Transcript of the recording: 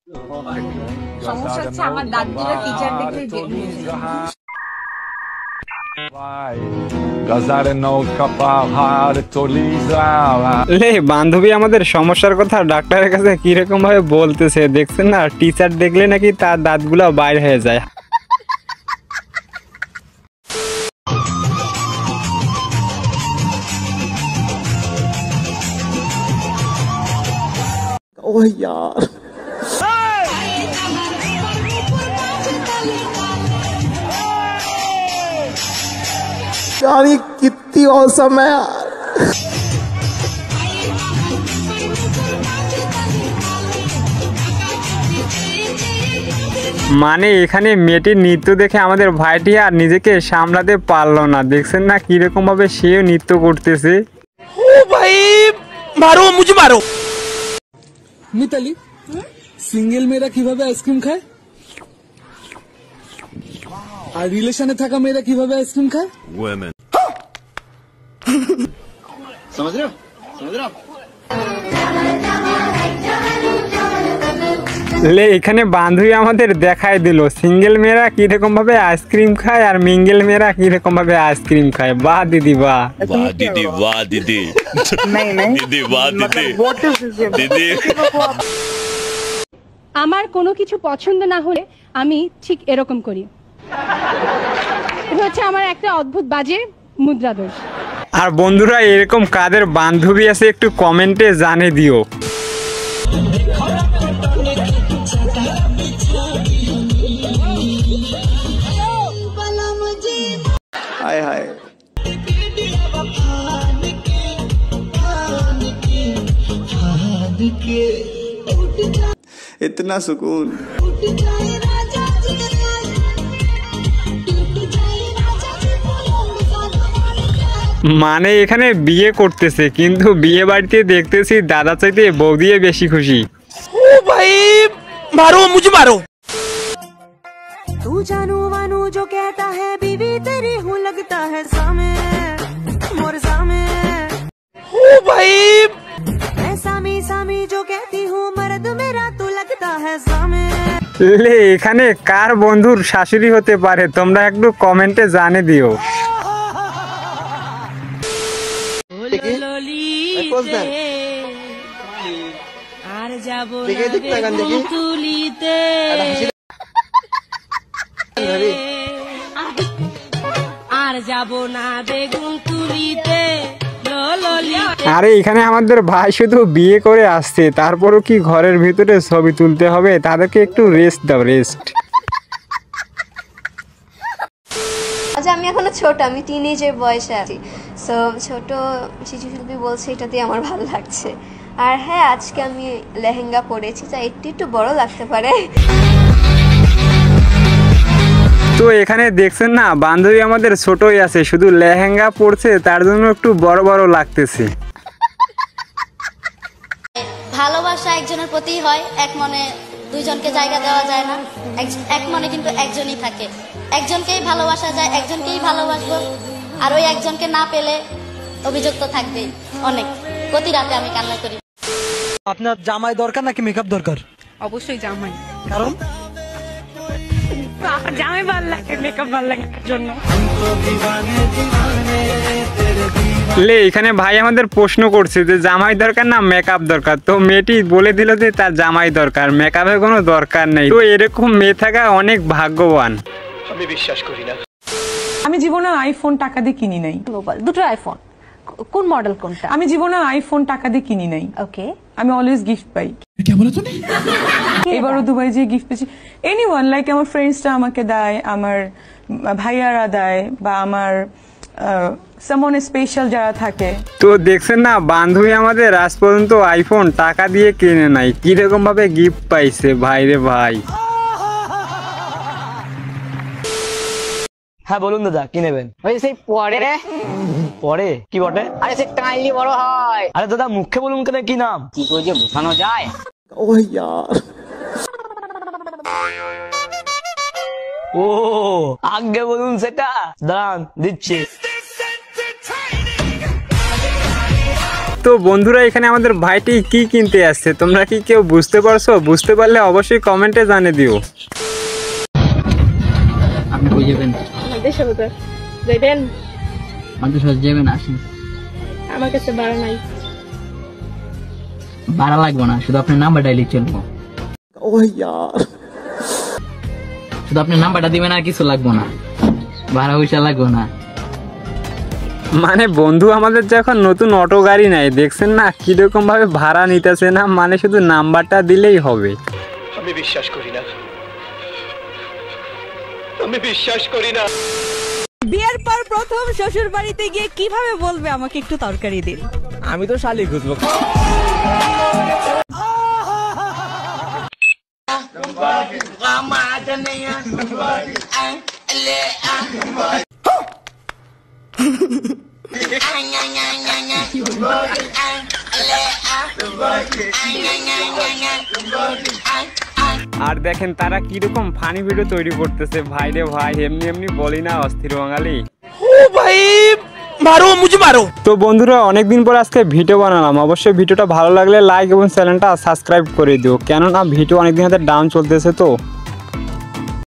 সমস্যা হচ্ছে আমার দাঁতগুলো টিচার দেখলেই বের হয়ে যায়। লে বান্ধবী আমাদের সমস্যার কথা ডাক্তারের কাছে কিরকম ভাবে বলতেছে দেখছেন না, টিচার দেখলে নাকি তার দাঁতগুলো বাইর হয়ে যায়। ओह यार यार ये कितनी औसम है यार। মানে এখানে মেয়েটির নৃত্য দেখে আমাদের ভাইটি আর নিজেকে সামলাতে পারলো না, দেখছেন না কিরকম ভাবে সেও নৃত্য করতেছে। ओ भाई मारो मुझे मारो। মিতালি সিঙ্গেল মেয়েরা কিভাবে আইসক্রিম খায় আর রিলেশনে থাকা মেয়েরা কিভাবে আইসক্রিম খায়? women समझ रहे हो লে এখানে বান্ধবী আমাদের দেখায় দিল সিঙ্গেল মেয়েরা কিরকম ভাবে আইসক্রিম খায় আর মিঙ্গেল মেয়েরা কিরকম ভাবে আইসক্রিম খায়। বাহ দিদি বাহ, वाह दीदी वाह दीदी दीदी वाह दीदी दीदी। আমার কোনো কিছু পছন্দ না হলে আমি ঠিক এরকম করি। এটা হচ্ছে আমার একটা অদ্ভুত বাজে মুদ্রা দোষ। আর বন্ধুরা এরকম কাদের বান্ধবী আছে একটু কমেন্টে জানিয়ে দিও। हाय हाय इतना सुकून। মানে এখানে বিয়ে করতেছে কিন্তু বিয়ে বাড়িতে দেখতেছি দাদা চাইতে বউ দিয়ে বেশি খুশি। ओ भाई मारो मुझे मारो। तू जानू मानू जो कहता है बीवी तेरी हूँ लगता है सामे मोर सामे। ओ भाई मैं सामी सामी जो कहती हूँ मर्द मेरा तू लगता है सामे। লে এখানে কার বন্ধুর শাশুড়ি হতে পারে তোমরা একটু কমেন্টে জানিয়ে দিও। আর যাব তুলিতে আর যাব না বেগুন তুলিতে। আরে এখানে আমাদের ভাই শুধু বিয়ে করে আসছে তারপরও কি ঘরের ভিতরে ছবি তুলতে হবে, তাদেরকে একটু রেস্ট দাও, রেস্ট। আচ্ছা আমি এখনো ছোট, আমি টিনেজের বয়সে আছি, সো ছোট শিশু শিল্পী বলছে এটাতে আমার ভালো লাগছে। আর হ্যাঁ আজকে আমি লেহেঙ্গা পরেছি, যা একটু বড় লাগতে পারে। তো এখানে দেখছেন না বান্ধবী আমাদের ছোটই আছে, শুধু লেহেঙ্গা পরছে তার জন্য একটু বড় বড় লাগতেছে। ভালোবাসা একজনের প্রতি হয়, এক মনে দুইজনকে জায়গা দেওয়া যায় না, এক মনে কিন্তু একজনই থাকে। একজনকেই ভালোবাসা যায়, একজনকেই ভালোবাসবো, আর ওই একজনকে না পেলে অভিযোগ তো থাকবেই অনেক। প্রতি রাতে আমি কান্না করি। আপনার জামাই দরকার নাকি মেকআপ দরকার? অবশ্যই জামাই, কারণ জামাই ভালো লাগে, মেকআপ ভালো লাগার জন্য। লে এখানে ভাই আমাদের প্রশ্ন করছে যে জামাই দরকার না মেকআপ দরকার, তো মেয়েটি বলে দিল যে তার জামাই দরকার, মেকআপের কোনো দরকার নেই। তো এরকম মেয়ে থাকা অনেক ভাগ্যবান। আমি বিশ্বাস করি না। আমি জীবনে আইফোন টাকা দিয়ে কিনি নাই। দুটো আইফোন, কোন মডেল কোনটা? আমি জীবনে আইফোন টাকা দিয়ে কিনি নাই। ওকে, আমি অলওয়েজ গিফট পাই। क्या बोला तूने? এবারও দুবাই যে গিফট পেয়েছি, এনিওয়ান লাইক আমার ফ্রেন্ডসরা আমাকে দেয়, আমার ভাইয়ারা দেয়, বা আমার সামন স্পেশাল যারা থাকে। তো দেখছেন না বান্ধবী আমাদের আজ পর্যন্ত আইফোন টাকা দিয়ে কিনে নাই, কিরকম ভাবে গিফট পাইছে ভাই রে ভাই। হ্যাঁ বলুন দাদা কি নেবেন? ওই সেই পরে রে, পরে কি বটে? আরে সে টাইলি বড় হয়। আরে দাদা মুখে বলুন কেন, কি নাম? কি করে যে বোঝানো যায়? ओह यार ও আগে বলুন সেটা, দাঁড়ান দিচ্ছি। তো বন্ধুরা এখানে আমাদের ভাইটি কি কিনতে আসছে তোমরা কি কেউ বুঝতে পারছো? বুঝতে পারলে অবশ্যই কমেন্টে জানিয়ে দিও। আপনি কই যাবেন? দেশে বাজার যাইবেন? আমাদের সাথে যাবেন, আসেন। আমার কাছে ভাড়া নাই। ভাড়া লাগবে না, শুধু আপনার নাম্বারটা লিখে চলবো। শুধু আপনার নাম্বারটা দিবেন, আর কিছু লাগবে না, ভাড়া পয়সা লাগবে না। মানে বন্ধু আমাদের যখন নতুন অটো গাড়ি নাই, দেখছেন না কিরকম ভাবে ভাড়া নিতেছে না, মানে শুধু নাম্বারটা দিলেই হবে। আমি বিশ্বাস করি না, আমি বিশ্বাস করি না। বিয়ের পর প্রথম শ্বশুর বাড়িতে গিয়ে কিভাবে বলবে আমাকে একটু তরকারি দিন? আমি তো শালি খুঁজবো। আর দেখেন তারা কিরকম ফানি ভিডিও তৈরি করতেছে। ভাই রে ভাই, এমনি এমনি বলি না অস্থির বাঙালি। ও ভাই মারো মুঝে মারো। তো বন্ধুরা অনেকদিন পর আজকে ভিডিও বানালাম, অবশ্যই ভিডিওটা ভালো লাগলে লাইক এবং চ্যানেলটা সাবস্ক্রাইব করে দিও, কেননা ভিডিও অনেকদিন হাতে ডাউন চলতেছে তো।